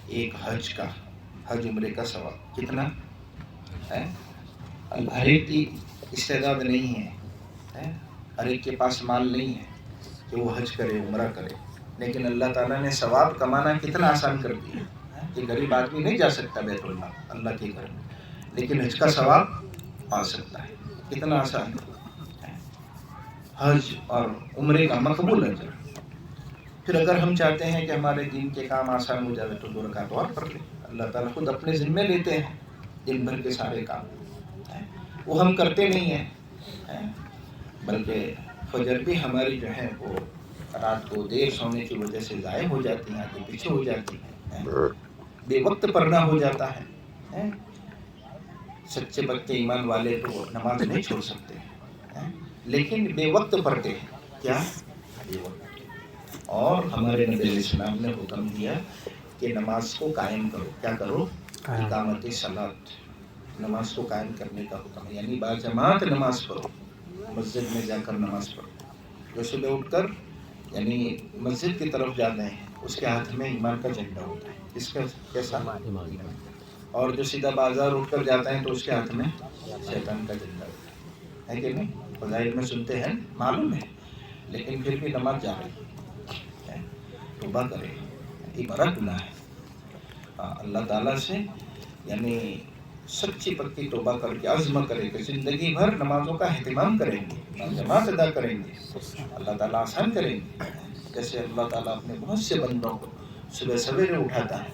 S3: ایک حج عمرے کا ثواب. کتنا ہے؟ ہر ایک کی استعداد نہیں ہے، ہر ایک کے پاس مال نہیں ہے کہ وہ حج کرے، عمرہ کرے، لیکن اللہ تعالیٰ نے ثواب کمانا کتنا آسان کر دیا کہ غریب آدمی نہیں جا سکتا بیت اللہ کے گھر میں، لیکن حج کا ثواب پا سکتا ہے. کتنا آسان ہے حج اور عمرے کا مقبول اجر. پھر اگر ہم چاہتے ہیں کہ ہمارے دین کے کام آسان ہو جائے تو 2 رکعت اور پڑھ لیں. اللہ تعالیٰ خود اپنے ذمے لیتے ہیں دن بھر کے سارے کام، وہ ہم کرتے نہیں ہیں، بلکہ فجر بھی ہماری جو ہے وہ رات کو دیر سونے کی وجہ سے ضائع ہو جاتی ہیں، آگے پیچھے ہو جاتی ہیں، بے وقت پڑھنا ہو جاتا ہے. سچے پکے ایمان والے تو نماز نہیں چھوڑ سکتے، لیکن بے وقت پڑھتے ہیں. کیا بے وقت؟ اور ہمارے نبی علیہ السلام نے حکم دیا کہ نماز کو قائم کرو. کیا کرو؟ اقامت صلاۃ. نماز کو قائم کرنے کا حکم ہے، یعنی باجماعت نماز پڑھو، مسجد میں جا کر نماز پڑھو. جو صبح اٹھ کر یعنی مسجد کی طرف جاتے ہیں اس کے ہاتھ میں ایمان کا جھنڈا ہوتا ہے. اس کا کیسا؟ اور جو سیدھا بازار اٹھ کر جاتا ہے تو اس کے ہاتھ میں شیطان کا جھنڈا ہوتا ہے کہ نہیں؟ فضائل میں سنتے ہیں، معلوم ہے، لیکن پھر بھی نماز جا رہی ہے. توبہ کرے، یہ بڑا گناہ ہے. اللہ تعالیٰ سے یعنی سچی پکی توبہ کر کے عزم کرے کہ زندگی بھر نمازوں کا اہتمام کریں گے، جماعت ادا کریں گے. اللہ تعالیٰ آسان کریں گے. جیسے اللہ تعالیٰ اپنے بہت سے بندوں کو صبح سویرے اٹھاتا ہے،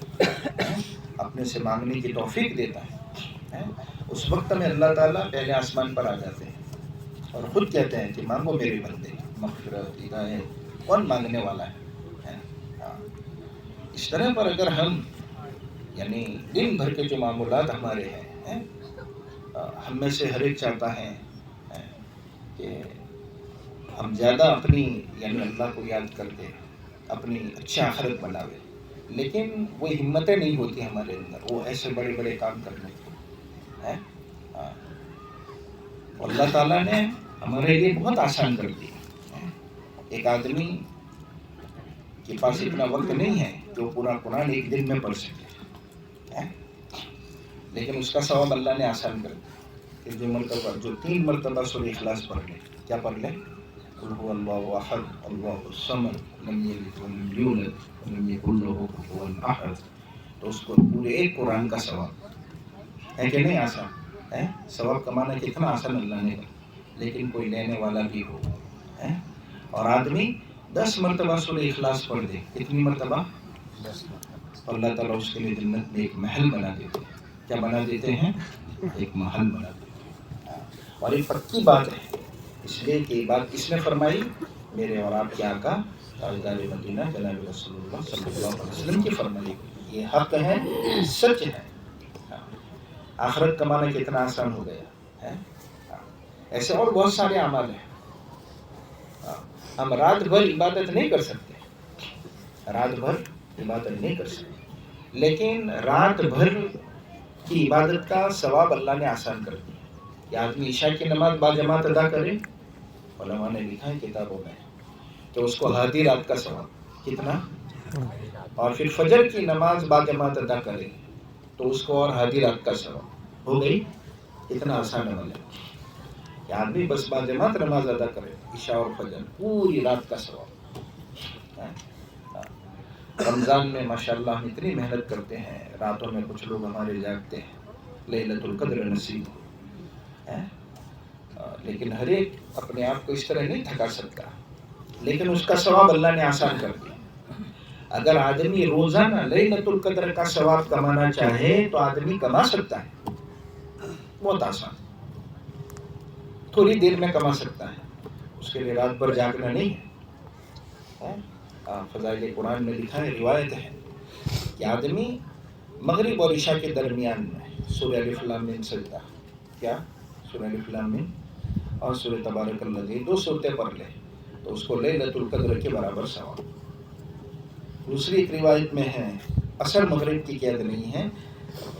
S3: اپنے سے مانگنے کی توفیق دیتا ہے. اس وقت میں اللہ تعالیٰ پہلے آسمان پر آ جاتے ہیں اور خود کہتے ہیں کہ مانگو میرے بندے، مغفرت، ہدایت، کون مانگنے والا ہے. اس طرح پر اگر ہم یعنی دن بھر کے جو معمولات ہمارے ہیں، ہم میں سے ہر ایک چاہتا ہے کہ ہم زیادہ اپنی یعنی اللہ کو یاد کر کے اپنی اچھی آخرت بناوے، لیکن وہ ہمتیں نہیں ہوتی ہمارے اندر وہ ایسے بڑے بڑے کام کرنے کی. اللہ تعالیٰ نے ہمارے لیے بہت آسان کر دی. ایک آدمی کے پاس اتنا وقت نہیں ہے جو پورا قرآن ایک دن میں پڑھ سکے، لیکن اس کا ثواب اللہ نے آسان کر دیا کہ جو 3 مرتبہ سورہ اخلاص پڑھ لے. کیا پڑھ لے؟ قل هو اللہ احد اللہ الصمد لم یلد ولم یولد ولم یکن له کفوا احد، تو اس کو پورے ایک قرآن کا ثواب ہے کہ نہیں؟ آسان ہے. ثواب کمانا کتنا آسان اللہ نے کہا، لیکن کوئی لینے والا بھی ہو. اور آدمی 10 مرتبہ سورہ اخلاص پڑھ دے. کتنی مرتبہ؟ 10 مرتبہ. اللہ تعالیٰ اس کے لیے جنت میں ایک محل بنا دیتے ہیں. کیا بنا دیتے ہیں؟ ایک محل بنا دیتے ہیں. اور یہ پکی بات ہے، اس لیے کہ یہ بات کس نے فرمائی؟ میرے اور آپ کے آقا تاجدار مدینہ جناب رسول اللہ صلی اللہ علیہ وسلم کی فرمائی. یہ حق ہے، سچ ہے. آخرت کمانا کتنا آسان ہو گیا ہے. ایسے اور بہت سارے اعمال ہیں. ہم رات بھر عبادت نہیں کر سکتے، رات بھر عبادت نہیں کر سکتے، لیکن رات بھر کی عبادت کا ثواب اللہ نے آسان کر دیا. کہ آدمی عشاء کی نماز باجماعت ادا کرے، علماء نے لکھا ہے کتابوں میں کہ اس کو آدھی رات کا ثواب. کتنا؟ اور پھر فجر کی نماز باجماعت ادا کرے تو اس کو اور آدھی رات کا ثواب. ہو گئی. اتنا آسان عمل ہے کہ آدمی بس باجماعت نماز ادا کرے، عشاء اور فجر، پوری رات کا ثواب. رمضان میں ماشاءاللہ ہم اتنی محنت کرتے ہیں، راتوں میں کچھ لوگ ہمارے جاگتے ہیں، لیلۃ القدر نصیب ہو، لیکن ہر ایک اپنے آپ کو اس طرح نہیں تھکا سکتا، لیکن اس کا ثواب اللہ نے آسان کر دیا. اگر آدمی روزانہ لیلۃ القدر کا ثواب کمانا چاہے تو آدمی کما سکتا ہے، بہت آسان، تھوڑی دیر میں کما سکتا ہے. اس کے لیے رات بھر جاگنا نہیں ہے. فضائل قرآن میں لکھا ہے، روایت ہے کہ آدمی مغرب اور عشاء کے درمیان میں سورہ الف لام میم سجدہ، کیا؟ سورہ الف لام میم اور سورہ تبارک الذی، 2 سورتیں پڑھ لے تو اس کو لیلۃ القدر کے برابر ثواب. دوسری ایک روایت میں ہے، عصر مغرب کی قید نہیں ہے،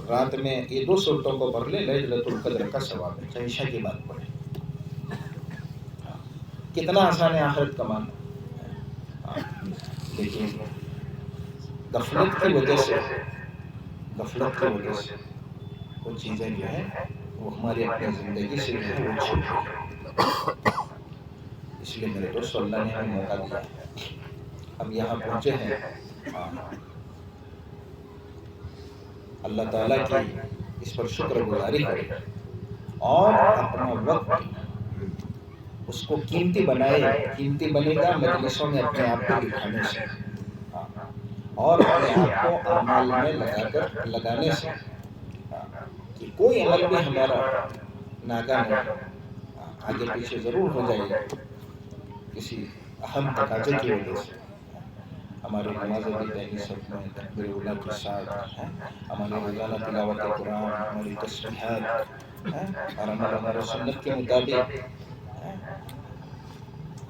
S3: رات میں یہ 2 سورتوں کو پڑھ لے، لیلۃ القدر کا ثواب ہے، چاہے عشاء کی بات پڑھے. کتنا آسان ہے آخرت کمانا. لیکن غفلت کی وجہ سے وہ چیزیں جو ہیں وہ ہماری اپنی زندگی سے جو ہے وہ چھپ گئی. اس لیے میرے دوست اللہ نے ہمیں موقع دیا ہے، ہم یہاں پہنچے ہیں. اللہ تعالیٰ کی اس پر شکر گزاری کرے اور اپنا وقت اس کو قیمتی بنائے. قیمتی بنے گا مجلسوں میں اپنے آپ کو دکھانے سے اور اپنے آپ کو اعمال میں لگانے سے، کہ کوئی عمل بھی ہمارا ناکام نہ ہو. آگے پیچھے ضرور ہو جائے گا کسی اہم تقاضے کی وجہ سے. ہماری نمازیں بھی پہلی صف میں تکبیر اولیٰ کے ساتھ ہیں، ہماری روزانہ تلاوت قرآن، ہماری تسبیحات اور ہمارا سنت کے مطابق،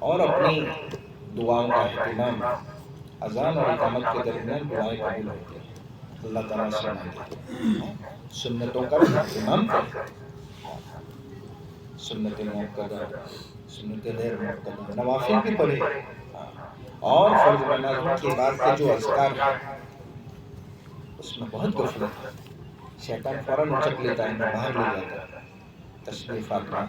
S3: اور اپنی دعاؤں کا اہتمام. اذان اور اقامت کے درمیان دعائیں قبول ہوتی ہیں، اللہ تعالیٰ سے مانگے. سنتوں کا اہتمام کریں، سنت موقدہ، سنت غیر موقدہ، نوافل بھی پڑھے، اور فرض نمازوں کے بعد کے جو اذکار ہیں اس میں بہت غفلت ہے. شیطان فوراً اچک لیتا ہے، باہر لے جاتا ہے. تسبیح فاطمہ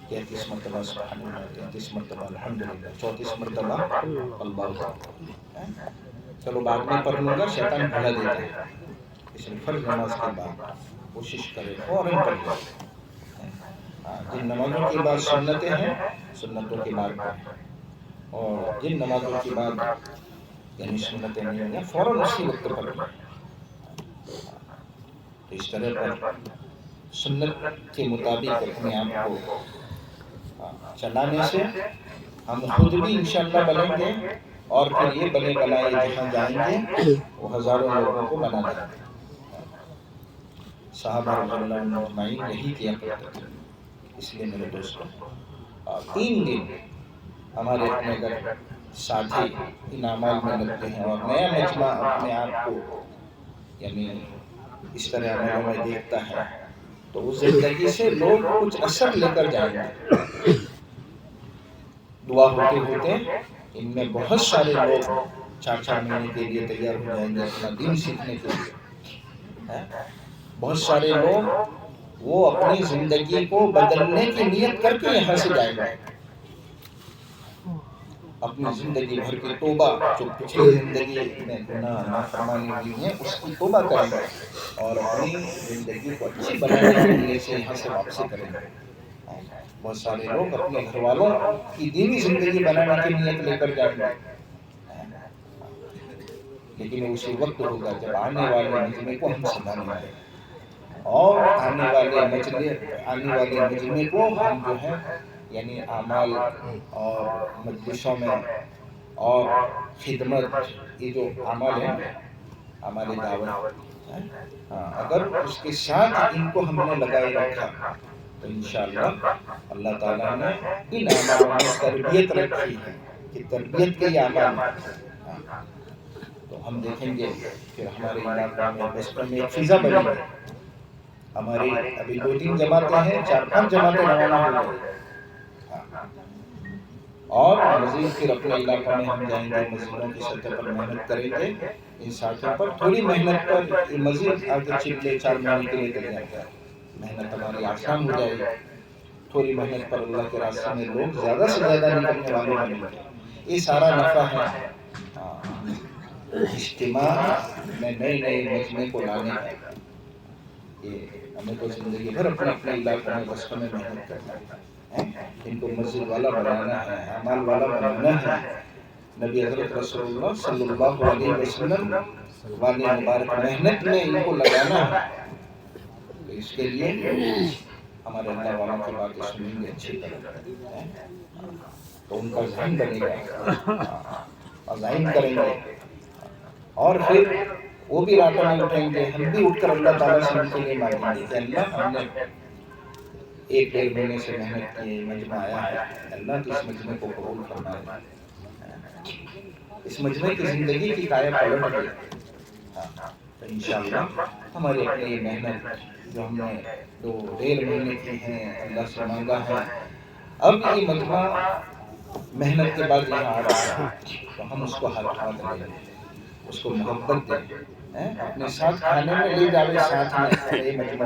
S3: 33 مرتبہ سبحان اللہ، 33 مرتبہ الحمدللہ، 34 مرتبہ اللہ اکبر. چلو بعد میں پڑھ لوں گا، شیطان بھلا دیتا ہے. اس لیے فرض نماز کے بعد کوشش کرے فوراً پڑھ لے. جن نمازوں کے بعد سنتیں ہیں سنتوں کے بعد پڑھیں، اور جن نمازوں کے بعد یعنی سنتیں نہیں ہیں فوراً اسی وقت پڑھ لیں. تو اس طرح پر سنت کے مطابق اپنے آپ کو چلانے سے ہم خود بھی انشاءاللہ بنیں گے، اور پھر یہ بنے بنائے جہاں جائیں گے وہ ہزاروں لوگوں کو بنا دیں گے. صحابہ رضی اللہ عنہم اجمعین یہی کیا کرتے تھے. اس لیے میرے دوستوں 3 دن ہمارے اپنے اگر ساتھی ان اعمال میں لگتے ہیں اور نیا مجمع اپنے آپ کو یعنی اس طرح عملوں میں دیکھتا ہے تو اس زندگی سے لوگ کچھ اثر لے کر جائیں گے. دعا ہوتے ہوتے ان میں بہت سارے لوگ 4 مہینے کے لیے تیار ہو جائیں گے اپنا دین سیکھنے کے لیے. بہت سارے لوگ وہ اپنی زندگی کو بدلنے کی نیت کر کے یہاں سے جائیں گے. اپنی زندگی بھر کی توبہ جو پچھلی زندگی میں گناہ نافرمانی ہوئی ہے اس کی توبہ کریں گے اور اپنی زندگی کو اچھی بنانے کے لیے سے یہاں سے واپسی کریں گے. بہت سارے لوگ اپنے گھر والوں کی دینی زندگی بنانے کی نیت لے کر جائیں گے، لیکن اسی وقت ہوگا جب آنے والے مجمع کو ہم سنبھالیں گے اور آنے والے مجمع کو ہم جو ہے یعنی اعمال اور مجلسوں میں اور خدمت، یہ جو اعمال ہیں اعمال دعوت، اگر اس کے ساتھ ان کو ہم نے لگائے رکھا تو انشاءاللہ اللہ تعالیٰ نے ان اعمالوں میں تربیت رکھی ہے کہ تربیت کے یہ اعمال ہیں. تو ہم دیکھیں گے پھر ہمارے علاقہ میں بچپن میں ایک فضا بنی ہے. ہماری ابھی 2-3 جماعتیں ہیں، 4-5 جماعتیں روانہ ہو گئی، اور مزید پھر اپنے علاقوں میں ہم جائیں گے، مسجدوں کی سطح پر محنت کریں گے. ان ساتھیوں پر تھوڑی محنت پر مزید آگے چلے 4 مہینے کے لیے تیار ہیں. محنت ہماری آسان ہو جائے گی. تھوڑی محنت پر اللہ کے راستے میں لوگ زیادہ سے زیادہ نکلنے والے بنیں گے. یہ سارا نفع ہے اجتماع میں نئے مجمع کو لانے کا. یہ ہمیں تو زندگی بھر اپنے علاقوں میں بچپن میں محنت کرنا ہے، ان کو مسجد والا بنانا ہے، اعمال والا بنانا ہے. نبی حضرت رسول اللہ صلی اللہ علیہ وسلم والی مبارک محنت میں ان کو لگانا ہے. تو اس کے لیے ہمارے اللہ والوں کی باتیں سنیں گے اچھی طرح، تو ان کا ذہن بنے گا، عزائم کریں گے، اور پھر وہ بھی راتوں میں اٹھیں گے. ہم بھی اٹھ کر اللہ تعالیٰ سے ان کے لیے مانگیں گے کہ اللہ ہم نے 1-1.5 مہینے سے محنت کی، مجمع آیا ہے، اللہ تو اس مجمع کو قبول فرمائے، اس مجمع کی زندگی کی کایا پلٹ دے. تو انشاءاللہ ہماری اپنی یہ محنت جو ہم نے 2-1.5 مہینے کی ہیں اللہ سے مانگا ہے، اب یہ مجمع محنت کے بعد یہاں آ رہا ہے تو ہم اس کو ہاتھ لیں، اس کو محبت دیں، اپنے ساتھ کھانے میں لے جاوے، ساتھ میں یہ مجمع